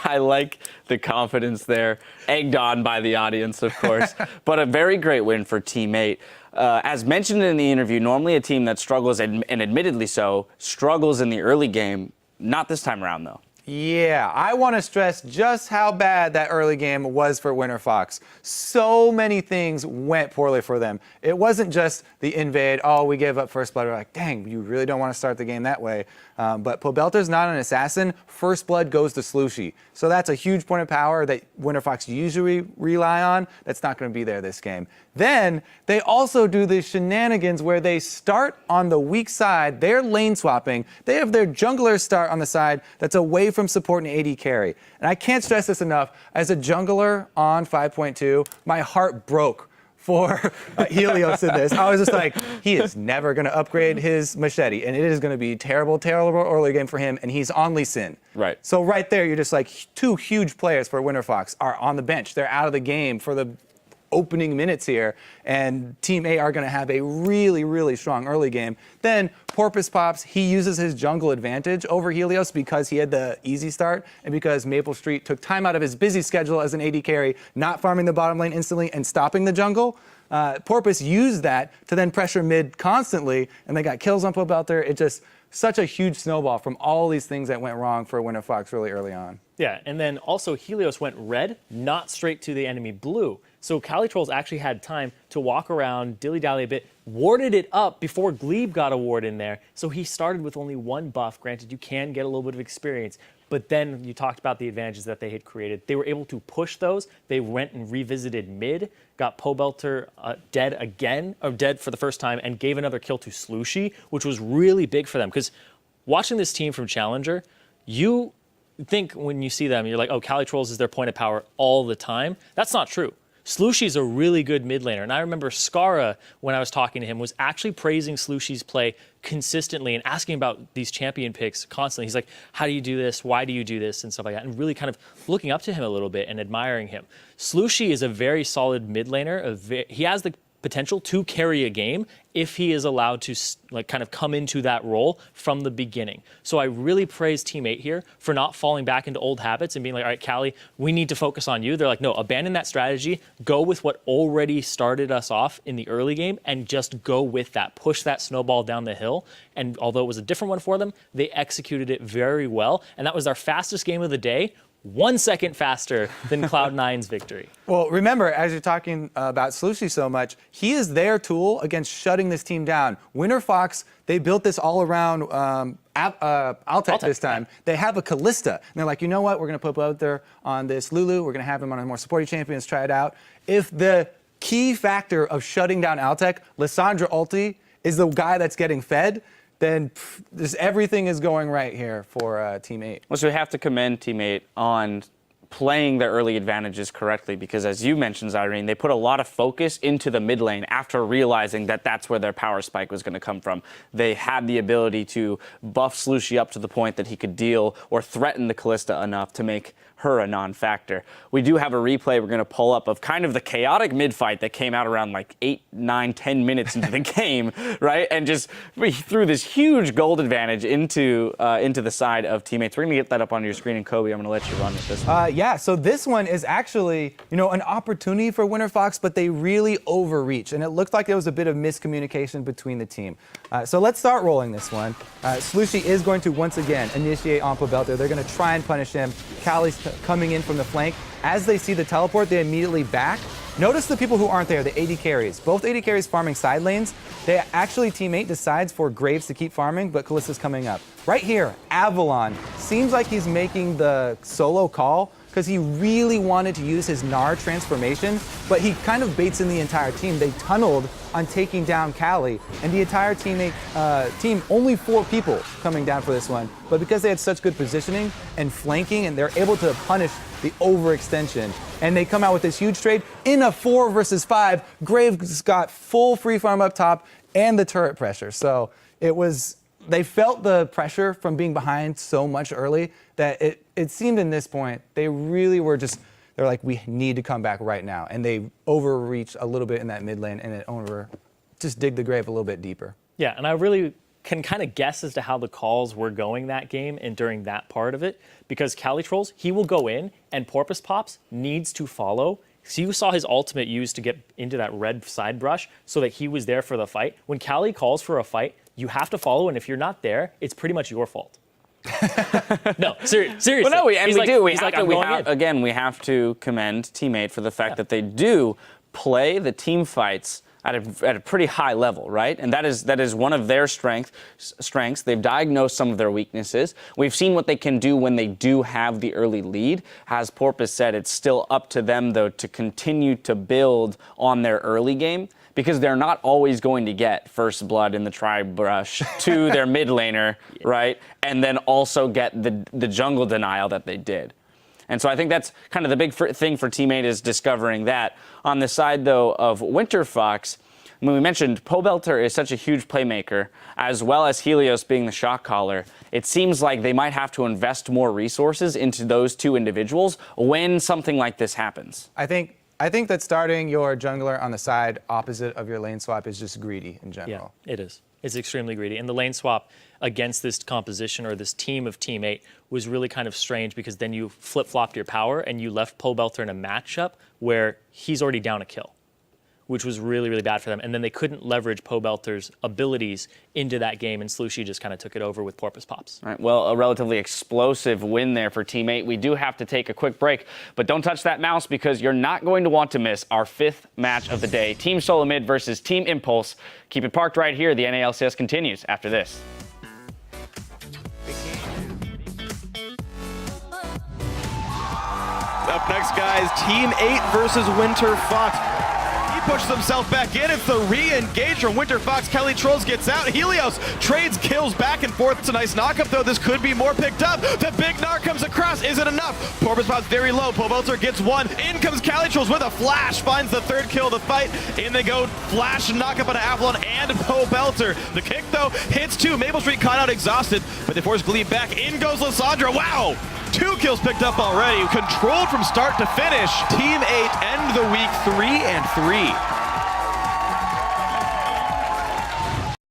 I like the confidence there, egged on by the audience, of course, but a very great win for Team 8. As mentioned in the interview, normally a team that struggles, and admittedly so, struggles in the early game. Not this time around, though. Yeah, I want to stress just how bad that early game was for Winterfox. So many things went poorly for them. It wasn't just the invade, oh, we gave up first blood. We're like, dang, you really don't want to start the game that way. But Pobelter's not an assassin. First blood goes to Slushy. So that's a huge point of power that Winterfox usually rely on. That's not going to be there this game. Then they also do the shenanigans where they start on the weak side. They're lane swapping. They have their junglers start on the side that's away from support and AD carry. And I can't stress this enough. As a jungler on 5.2, my heart broke for Helios in this. I was just like, he is never going to upgrade his machete, and it is going to be terrible, terrible early game for him, and he's on Lee Sin. Right. So right there, you're just like, two huge players for Winterfox are on the bench. They're out of the game for the opening minutes here, and Team A are going to have a really, really strong early game. Then Porpoise pops. He uses his jungle advantage over Helios because he had the easy start and because Maple Street took time out of his busy schedule as an AD carry, not farming the bottom lane instantly and stopping the jungle. Porpoise used that to then pressure mid constantly, and they got kills on Pobelter. It just such a huge snowball from all these things that went wrong for Winterfox really early on. Yeah, and then also Helios went red, not straight to the enemy blue. So Cali Trolls actually had time to walk around, dilly-dally a bit, warded it up before Glebe got a ward in there. So he started with only one buff. Granted, you can get a little bit of experience, but then you talked about the advantages that they had created. They were able to push those. They went and revisited mid, got Pobelter dead again, or dead for the first time, and gave another kill to Slushy, which was really big for them. Because watching this team from Challenger, you think when you see them, you're like, oh, Cali Trolls is their point of power all the time. That's not true. Slushy's a really good mid laner, and I remember Skara, when I was talking to him, was actually praising Slushy's play consistently and asking about these champion picks constantly. He's like, how do you do this? Why do you do this? And stuff like that, and really kind of looking up to him a little bit and admiring him. Slushy is a very solid mid laner. He has the potential to carry a game if he is allowed to kind of come into that role from the beginning. So I really praise Team 8 here for not falling back into old habits and being like, all right, Cali, we need to focus on you. They're like, no, abandon that strategy, go with what already started us off in the early game and just go with that, push that snowball down the hill. And although it was a different one for them, they executed it very well. And that was our fastest game of the day, 1 second faster than Cloud9's victory. Well, remember, as you're talking about Slushy so much, he is their tool against shutting this team down. Winterfox, they built this all around Altec this time. Yeah. They have a Callista, and they're like, you know what, we're going to put out there on this Lulu, we're going to have him on a more supporting champions, try it out. If the key factor of shutting down Altec, Lissandra ulti, is the guy that's getting fed, then everything is going right here for Team 8. Well, so we have to commend Team 8 on playing their early advantages correctly because, as you mentioned, Zyrene, they put a lot of focus into the mid lane after realizing that that's where their power spike was going to come from. They had the ability to buff Slushy up to the point that he could deal or threaten the Callista enough to make her a non-factor. We do have a replay we're going to pull up of kind of the chaotic mid-fight that came out around like 8, 9, 10 minutes into the game, right? And just we threw this huge gold advantage into the side of teammates. We're going to get that up on your screen, and Kobe, I'm going to let you run with this one. Yeah, so this one is actually, an opportunity for Winterfox, but they really overreach, and it looked like there was a bit of miscommunication between the team. So let's start rolling this one. Slushy is going to once again initiate on Pobelter. They're going to try and punish him. Cali's coming in from the flank. As they see the teleport, they immediately back. Notice the people who aren't there, the AD carries. Both AD carries farming side lanes. They actually, Team 8 decides for Graves to keep farming, but Callista's coming up. Right here, Avalon seems like he's making the solo call because he really wanted to use his Gnar transformation, but he kind of baits in the entire team. They tunneled on taking down Cali, and the entire team, only 4 people coming down for this one, but because they had such good positioning and flanking, and they're able to punish the overextension, and they come out with this huge trade in a 4 versus 5. Graves got full free farm up top and the turret pressure, so they felt the pressure from being behind so much early that it seemed in this point they really were they're like, we need to come back right now, and they overreached a little bit in that mid lane and just dig the grave a little bit deeper. Yeah, and I really can kind of guess as to how the calls were going that game and during that part of it, because Cali Trolls, he will go in and Porpoise Pops needs to follow. So you saw his ultimate used to get into that red side brush so that he was there for the fight. When Cali calls for a fight, you have to follow, and if you're not there, it's pretty much your fault. No, seriously. Well, no, we have in. Again, we have to commend Teammate for the fact that they do play the team fights at a pretty high level, right? And that is one of their strengths. They've diagnosed some of their weaknesses. We've seen what they can do when they do have the early lead. As Porpoise said, it's still up to them, though, to continue to build on their early game, because they're not always going to get first blood in the tri-brush to their mid laner, right? And then also get the jungle denial that they did. And so I think that's kind of the big thing for Teammate, is discovering that. On the side, though, of Winterfox, when we mentioned Pobelter is such a huge playmaker, as well as Helios being the shot caller, it seems like they might have to invest more resources into those two individuals when something like this happens. I think that starting your jungler on the side opposite of your lane swap is just greedy in general. Yeah, it is. It's extremely greedy. And the lane swap against this composition or this team of Teammate was really kind of strange, because then you flip-flopped your power and you left Pobelter in a matchup where he's already down a kill, which was really, really bad for them. And then they couldn't leverage Pobelter's abilities into that game, and Slushy just kind of took it over with Porpoise Pops. All right, well, a relatively explosive win there for Teammate. We do have to take a quick break, but don't touch that mouse, because you're not going to want to miss our 5th match of the day. Team Solo Mid versus Team Impulse. Keep it parked right here. The NA LCS continues after this. Up next, guys, Team 8 versus Winterfox. He pushes himself back in. It's the re-engage from Winterfox. Kelly Trolls gets out. Helios trades kills back and forth. It's a nice knock-up, though. This could be more picked up. The big knock comes across. Is it enough? Porpoise Pop's very low. Pobelter gets one. In comes Cali Trolls with a flash. Finds the 3rd kill of the fight. In they go. Flash and knock-up on Avalon and Pobelter. The kick, though, hits 2. Maple Street caught out exhausted, but they force Glebe back. In goes Lissandra. Wow! 2 kills picked up already. Controlled from start to finish. Team 8 end the week 3-3.